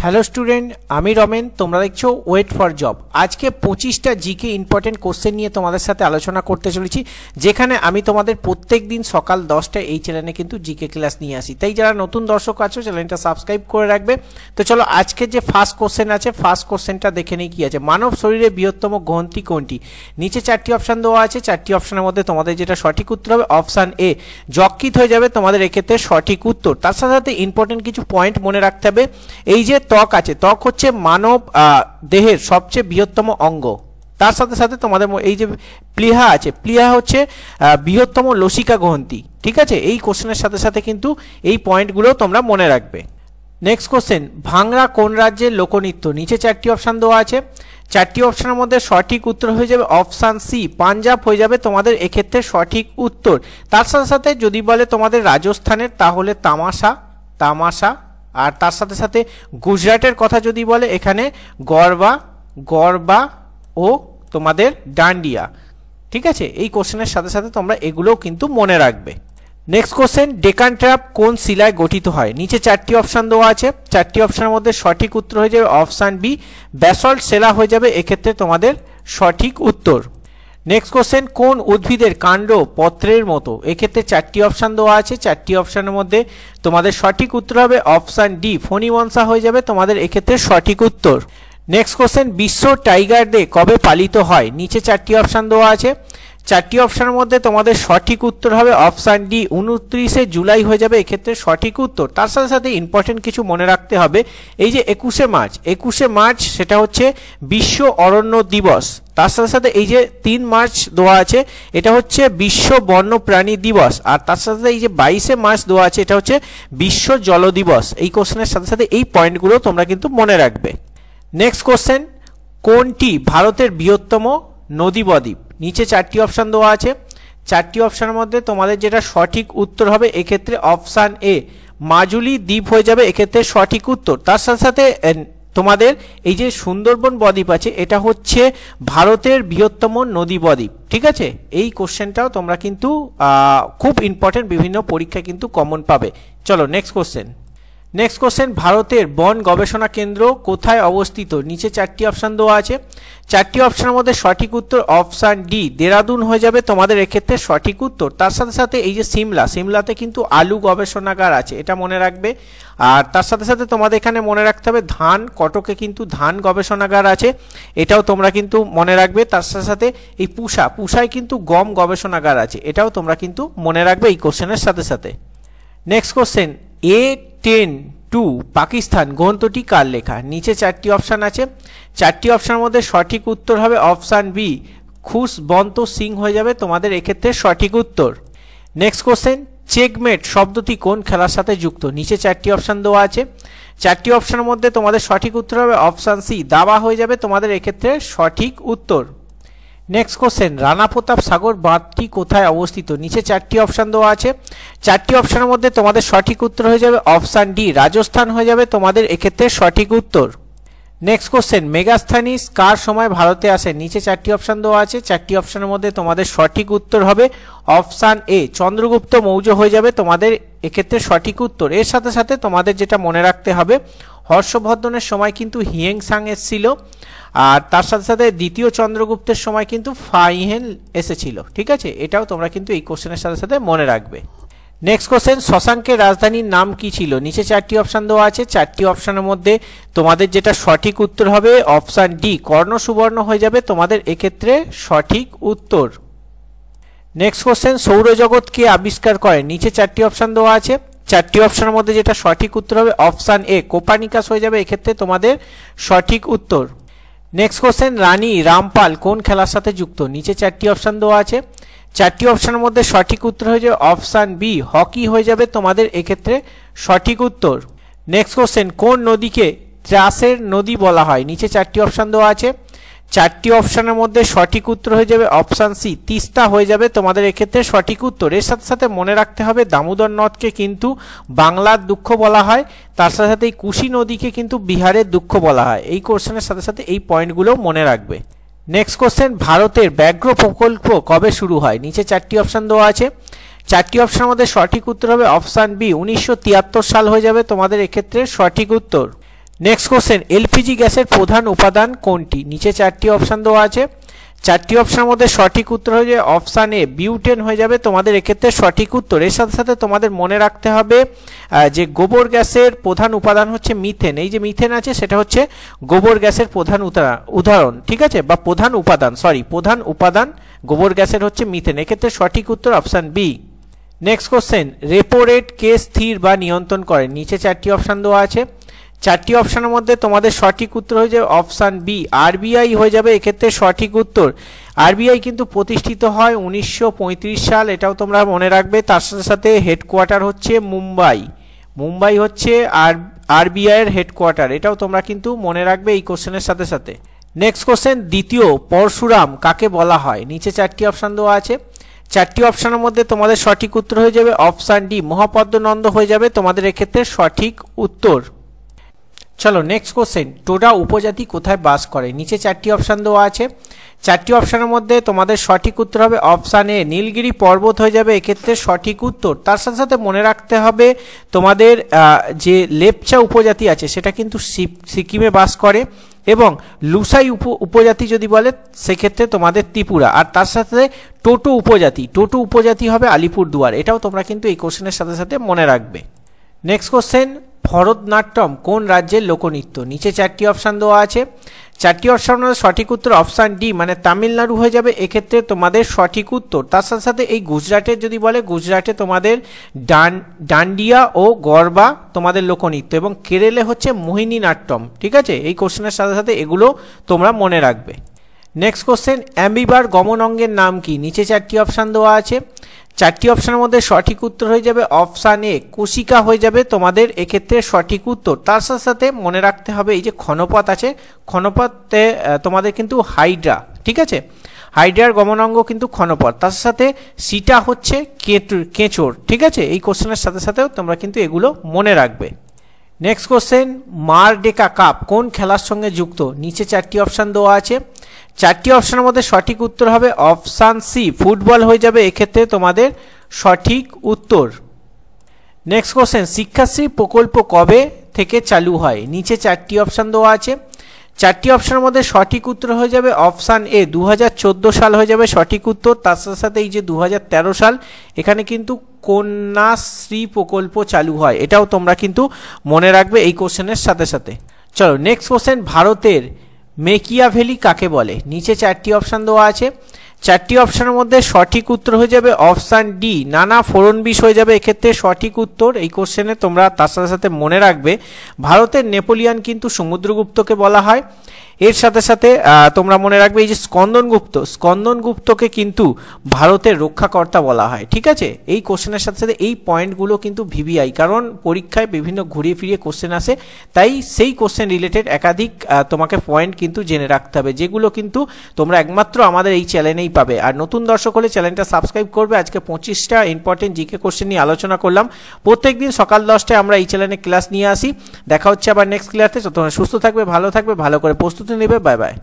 Hello student, আমি রমেন। তোমরা দেখছো ওয়েট ফর জব। আজকে 25টা জিকে ইম্পর্টেন্ট কোশ্চেন নিয়ে তোমাদের সাথে আলোচনা করতে চলেছি, যেখানে আমি তোমাদের প্রত্যেক দিন সকাল 10টায় এই চ্যানেলে কিন্তু জিকে ক্লাস নিয়ে আসি। তাই যারা নতুন দর্শক আছো চ্যানেলটা সাবস্ক্রাইব করে রাখবে। তো চলো আজকে যে ফার্স্ট কোশ্চেন আছে, ফার্স্ট কোশ্চেনটা দেখে নিই কি আছে। মানব শরীরে বৃহত্তম গ্রন্থি কোনটি? নিচে 4টি অপশান দেওয়া আছে। 4টি অপশানের মধ্যে তোমাদের যেটা সঠিক উত্তর হবে অপশান এ যকৃৎ হয়ে যাবে তোমাদের এক্ষেত্রে সঠিক উত্তর। তার সাথে সাথে ইম্পর্টেন্ট কিছু পয়েন্ট মনে রাখতে হবে। এই যে ত্বক আছে, ত্বক হচ্ছে মানব দেহের সবচেয়ে বৃহত্তম অঙ্গ। তার সাথে সাথে তোমাদের এই যে প্লীহা আছে, প্লীহা হচ্ছে বৃহত্তম লসিকা গ্রন্থি। ঠিক আছে, এই কোশ্চেনের সাথে সাথে কিন্তু এই পয়েন্টগুলো তোমরা মনে রাখবে। নেক্সট কোশ্চেন, ভাংরা কোন রাজ্যের লোকনৃত্য? নিচে 4টি অপশান দেওয়া আছে। 4টি অপশানের মধ্যে সঠিক উত্তর হয়ে যাবে অপশান সি, পাঞ্জাব হয়ে যাবে তোমাদের এক্ষেত্রে সঠিক উত্তর। তার সাথে সাথে যদি বলে তোমাদের রাজস্থানের, তাহলে তামাশা, তামাশা। আর তার সাথে সাথে গুজরাটের কথা যদি বলে, এখানে গরবা, গরবা ও তোমাদের ডান্ডিয়া। ঠিক আছে, এই কোশ্চেনের সাথে সাথে তোমরা এগুলোও কিন্তু মনে রাখবে। নেক্সট কোশ্চেন, ডেকান ট্র্যাপ কোন শিলায় গঠিত হয়? নিচে 4টি অপশান দেওয়া আছে। 4টি অপশানের মধ্যে সঠিক উত্তর হয়ে যাবে অপশান বি, ব্যাসল্ট শিলা হয়ে যাবে এক্ষেত্রে তোমাদের সঠিক উত্তর। নেক্সট কোশ্চেন, কোন উদ্ভিদের কাণ্ড পত্রের মতো? এক্ষেত্রে 4টি অপশান দেওয়া আছে। 4টি অপশানের মধ্যে তোমাদের সঠিক উত্তর হবে অপশান ডি, ফণিবনসা হয়ে যাবে তোমাদের এক্ষেত্রে সঠিক উত্তর। নেক্সট কোশ্চেন, বিশ্ব টাইগার ডে কবে পালিত হয়? নিচে 4টি অপশান দেওয়া আছে। 4টি অপশানের মধ্যে তোমাদের সঠিক উত্তর হবে অপশান ডি, 29শে জুলাই হয়ে যাবে এক্ষেত্রে সঠিক উত্তর। তার সাথে সাথে ইম্পর্টেন্ট কিছু মনে রাখতে হবে। এই যে 21শে মার্চ, 21শে মার্চ সেটা হচ্ছে বিশ্ব অরণ্য দিবস। তার সাথে সাথে এই যে 3 মার্চ দেওয়া আছে, এটা হচ্ছে বিশ্ব বন্যপ্রাণী দিবস। আর তার সাথে সাথে এই যে 22শে মার্চ দেওয়া আছে, এটা হচ্ছে বিশ্ব জল দিবস। এই কোশ্চেনের সাথে সাথে এই পয়েন্টগুলো তোমরা কিন্তু মনে রাখবে। নেক্সট কোশ্চেন, কোনটি ভারতের বৃহত্তম নদী বদ্বীপ? নিচে 4টি অপশান দেওয়া আছে। 4টি অপশানের মধ্যে তোমাদের যেটা সঠিক উত্তর হবে এক্ষেত্রে অপশান এ, মাজুলি দ্বীপ হয়ে যাবে এক্ষেত্রে সঠিক উত্তর। তার সাথে সাথে তোমাদের এই যে সুন্দরবন বদ্বীপ আছে, এটা হচ্ছে ভারতের বৃহত্তম নদী বদ্বীপ। ঠিক আছে, এই কোশ্চেনটাও তোমরা কিন্তু খুব ইম্পর্টেন্ট, বিভিন্ন পরীক্ষায় কিন্তু কমন পাবে। চলো নেক্সট কোশ্চেন। নেক্সট কোশ্চেন, ভারতের বন গবেষণা কেন্দ্র কোথায় অবস্থিত? নিচে 4টি অপশান দেওয়া আছে। 4টি অপশানের মধ্যে সঠিক উত্তর অপশান ডি, দেরাদুন হয়ে যাবে তোমাদের এক্ষেত্রে সঠিক উত্তর। তার সাথে সাথে এই যে সিমলা, সিমলাতে কিন্তু আলু গবেষণাগার আছে, এটা মনে রাখবে। আর তার সাথে সাথে তোমাদের এখানে মনে রাখতে হবে ধান, কটকে কিন্তু ধান গবেষণাগার আছে, এটাও তোমরা কিন্তু মনে রাখবে। তার সাথে সাথে এই পুষা, পুষায় কিন্তু গম গবেষণাগার আছে, এটাও তোমরা কিন্তু মনে রাখবে এই কোশ্চেনের সাথে সাথে। নেক্সট কোশ্চেন, A10 পাকিস্তান গ্রন্থটি কার লেখা? নিচে 4টি অপশান আছে। 4টি অপশানের মধ্যে সঠিক উত্তর হবে অপশান বি, খুশবন্ত সিং হয়ে যাবে তোমাদের এক্ষেত্রে সঠিক উত্তর। নেক্সট কোশ্চেন, চেকমেট শব্দটি কোন খেলার সাথে যুক্ত? নিচে 4টি অপশান দেওয়া আছে। 4টি অপশানের মধ্যে তোমাদের সঠিক উত্তর হবে অপশান সি, দাবা হয়ে যাবে তোমাদের এক্ষেত্রে সঠিক উত্তর। নেক্সট কোশ্চেন, রানা প্রতাপ সাগর বাঁধটি কোথায় অবস্থিত? নিচে 4টি অপশান দেওয়া আছে। 4টি অপশানের মধ্যে তোমাদের সঠিক উত্তর হয়ে যাবে অপশান ডি, রাজস্থান হয়ে যাবে তোমাদের এক্ষেত্রে সঠিক উত্তর। নেক্সট কোশ্চেন, মেগাস্থানিস কার সময় ভারতে আসে? নিচে 4টি অপশান দেওয়া আছে। 4টি অপশানের মধ্যে তোমাদের সঠিক উত্তর হবে অপশান এ, চন্দ্রগুপ্ত মৌর্য হয়ে যাবে তোমাদের এক্ষেত্রে সঠিক উত্তর। এর সাথে সাথে তোমাদের যেটা মনে রাখতে হবে, হর্ষবর্ধনের সময় কিন্তু হিয়েংসাং এসেছিল। আর তার সাথে সাথে দ্বিতীয় চন্দ্রগুপ্তের সময় কিন্তু ফাইহেন এসেছিল। ঠিক আছে, এটাও তোমরা কিন্তু এই কোশ্চেনের সাথে সাথে মনে রাখবে। নেক্সট কোশ্চেন, শশাঙ্কের রাজধানীর নাম কি ছিল? নিচে 4টি অপশান দেওয়া আছে। 4টি অপশানের মধ্যে তোমাদের যেটা সঠিক উত্তর হবে অপশান ডি, কর্ণ সুবর্ণ হয়ে যাবে তোমাদের এক্ষেত্রে সঠিক উত্তর। নেক্সট কোশ্চেন, সৌরজগৎ কে আবিষ্কার করেন? নিচে 4টি অপশান দেওয়া আছে। 4টি অপশানের মধ্যে যেটা সঠিক উত্তর হবে অপশান এ, কোপার্নিকাস হয়ে যাবে এক্ষেত্রে তোমাদের সঠিক উত্তর। নেক্সট কোশ্চেন, রানী রামপাল কোন খেলার সাথে যুক্ত? নিচে 4টি অপশান দেওয়া আছে। 4টি অপশানের মধ্যে সঠিক উত্তর হয়ে যাবে অপশান বি, হকি হয়ে যাবে তোমাদের এক্ষেত্রে সঠিক উত্তর। নেক্সট কোশ্চেন, কোন নদীকে ত্রাসের নদী বলা হয়? নিচে 4টি অপশান দেওয়া আছে। 4টি অপশানের মধ্যে সঠিক উত্তর হয়ে যাবে অপশান সি, তিস্তা হয়ে যাবে তোমাদের এক্ষেত্রে সঠিক উত্তর। এর সাথে সাথে মনে রাখতে হবে দামোদর নদকে কিন্তু বাংলার দুঃখ বলা হয়। তার সাথে সাথে এই কুশি নদীকে কিন্তু বিহারের দুঃখ বলা হয়। এই কোশ্চেনের সাথে সাথে এই পয়েন্টগুলো মনে রাখবে। নেক্সট কোশ্চেন, ভারতের ব্যাঘ্র প্রকল্প কবে শুরু হয়? নিচে 4টি অপশান দেওয়া আছে। 4টি অপশানের মধ্যে সঠিক উত্তর হবে অপশান বি, 1973 সাল হয়ে যাবে তোমাদের এক্ষেত্রে সঠিক উত্তর। নেক্সট কোশ্চেন, এলপিজি গ্যাসের প্রধান উপাদান কোনটি? নিচে 4টি অপশান দেওয়া আছে। 4টি অপশানের মধ্যে সঠিক উত্তর হয়ে যাবে অপশান এ বিউটেন হয়ে যাবে তোমাদের এক্ষেত্রে সঠিক উত্তর। এর সাথে সাথে তোমাদের মনে রাখতে হবে যে গোবর গ্যাসের প্রধান উপাদান হচ্ছে মিথেন। এই যে মিথেন আছে সেটা হচ্ছে গোবর গ্যাসের প্রধান উদাহরণ, ঠিক আছে, বা প্রধান উপাদান, প্রধান উপাদান গোবর গ্যাসের হচ্ছে মিথেন। এক্ষেত্রে সঠিক উত্তর option B. Next question, repo rate কে স্থির বা নিয়ন্ত্রণ করে? নিচে 4টি অপশান দেওয়া আছে। 4টি অপশানের মধ্যে তোমাদের সঠিক উত্তর হয়ে যাবে অপশান বি, আরবিআই হয়ে যাবে এক্ষেত্রে সঠিক উত্তর। আরবিআই কিন্তু প্রতিষ্ঠিত হয় 1935 সাল, এটাও তোমরা মনে রাখবে। তার সাথে সাথে হেডকোয়ার্টার হচ্ছে মুম্বাই হচ্ছে আরবিআই এর হেডকোয়ার্টার, এটাও তোমরা কিন্তু মনে রাখবে এই কোশ্চেনের সাথে সাথে। নেক্সট কোশ্চেন, দ্বিতীয় পরশুরাম কাকে বলা হয়? নিচে 4টি অপশান দেওয়া আছে। 4টি অপশানের মধ্যে তোমাদের সঠিক উত্তর হয়ে যাবে অপশান ডি, মহাপদ্মনন্দ হয়ে যাবে তোমাদের এক্ষেত্রে সঠিক উত্তর। চলো নেক্সট কোশ্চেন, টোডা উপজাতি কোথায় বাস করে? নিচে 4টি অপশান দেওয়া আছে। 4টি অপশানের মধ্যে তোমাদের সঠিক উত্তর হবে অপশান এ, নীলগিরি পর্বত হয়ে যাবে এক্ষেত্রে সঠিক উত্তর। তার সাথে সাথে মনে রাখতে হবে তোমাদের যে লেপচা উপজাতি আছে সেটা কিন্তু সিকিমে বাস করে, এবং লুসাই উপজাতি যদি বলে সেক্ষেত্রে তোমাদের ত্রিপুরা। আর তার সাথে টোটো উপজাতি হবে আলিপুরদুয়ার, এটাও তোমরা কিন্তু এই কোশ্চেনের সাথে সাথে মনে রাখবে। নেক্সট কোশ্চেন, ভরতনাট্যম কোন রাজ্যের লোকনৃত্য? নিচে 4টি অপশান দেওয়া আছে। 4টি অপশানের সঠিক উত্তর অপশান ডি, মানে তামিলনাড়ু হয়ে যাবে এক্ষেত্রে তোমাদের সঠিক উত্তর। তার সাথে সাথে এই গুজরাটের যদি বলে, গুজরাটে তোমাদের ডান্ডিয়া ও গরবা তোমাদের লোকনৃত্য, এবং কেরলে হচ্ছে মোহিনী নাট্যম, ঠিক আছে। এই কোশ্চেনের সাথে সাথে এগুলো তোমরা মনে রাখবে। নেক্সট কোশ্চেন, অ্যামিবার গমন অঙ্গের নাম কি? নিচে 4টি অপশান দেওয়া আছে। 4টি অপশানের মধ্যে সঠিক উত্তর হয়ে যাবে অপশান এ, কোশিকা হয়ে যাবে তোমাদের এক্ষেত্রে সঠিক উত্তর। তার সাথে সাথে মনে রাখতে হবে এই যে ক্ষণপথ আছে, ক্ষণপথে তোমাদের কিন্তু হাইড্রা, ঠিক আছে, হাইড্রার গমনাঙ্গ কিন্তু ক্ষণপথ। তার সাথে সিটা হচ্ছে কেঁচোর, ঠিক আছে। এই কোশ্চেনের সাথে সাথেও তোমরা কিন্তু এগুলো মনে রাখবে। নেক্সট কোশ্চেন, মারডেকা কাপ কোন খেলার সঙ্গে যুক্ত? নিচে 4টি অপশান দেওয়া আছে। 4টি অপশানের মধ্যে সঠিক উত্তর হবে অপশান সি, ফুটবল হয়ে যাবে এক্ষেত্রে তোমাদের সঠিক উত্তর। নেক্সট কোশ্চেন, শিক্ষাশ্রী প্রকল্প কবে থেকে চালু হয়? নিচে 4টি অপশান দেওয়া আছে। 4টি অপশানের মধ্যে সঠিক উত্তর হয়ে যাবে অপশান এ, 2014 সাল হয়ে যাবে সঠিক উত্তর। তার সাথে সাথে এই যে 2013 সাল, এখানে কিন্তু কন্যাশ্রী প্রকল্প চালু হয়, এটাও তোমরা কিন্তু মনে রাখবে এই কোশ্চেনের সাথে সাথে। চলো নেক্সট কোশ্চেন, ভারতের মেকিয়াভেলি কাকে বলে? নিচে 4টি অপশান দেওয়া আছে। 4টি অপশানের মধ্যে সঠিক উত্তর হয়ে যাবে অপশান ডি, নানা ফড়নবিশ হয়ে যাবে এক্ষেত্রে সঠিক উত্তর। এই কোশ্চেনে তোমরা তার সাথে সাথে মনে রাখবে ভারতের নেপোলিয়ান কিন্তু সমুদ্রগুপ্তকে বলা হয়। এর সাথে সাথে তোমরা মনে রাখবে এই যে স্কন্দনগুপ্তকে কিন্তু ভারতের রক্ষাকর্তা বলা হয়, ঠিক আছে। এই কোশ্চেনের সাথে সাথে এই পয়েন্টগুলো কিন্তু ভিভিআই, কারণ পরীক্ষায় বিভিন্ন ঘুরিয়ে ফিরিয়ে কোশ্চেন আসে, তাই সেই কোশ্চেন রিলেটেড একাধিক তোমাকে পয়েন্ট কিন্তু জেনে রাখতে হবে, যেগুলো কিন্তু তোমরা একমাত্র আমাদের এই চ্যানেলেই পাবে। আর নতুন দর্শক হলে চ্যানেলটা সাবস্ক্রাইব করবে। আজকে 25টা ইম্পর্টেন্ট জিকে কোশ্চেন নিয়ে আলোচনা করলাম। প্রত্যেকদিন সকাল 10টায় আমরা এই চ্যানেলে ক্লাস নিয়ে আসি। দেখা হচ্ছে আবার নেক্সট ক্লাসে। তোমরা সুস্থ থাকবে, ভালো থাকবে, ভালো করে প্রস্তুতি নেবে। Bye bye.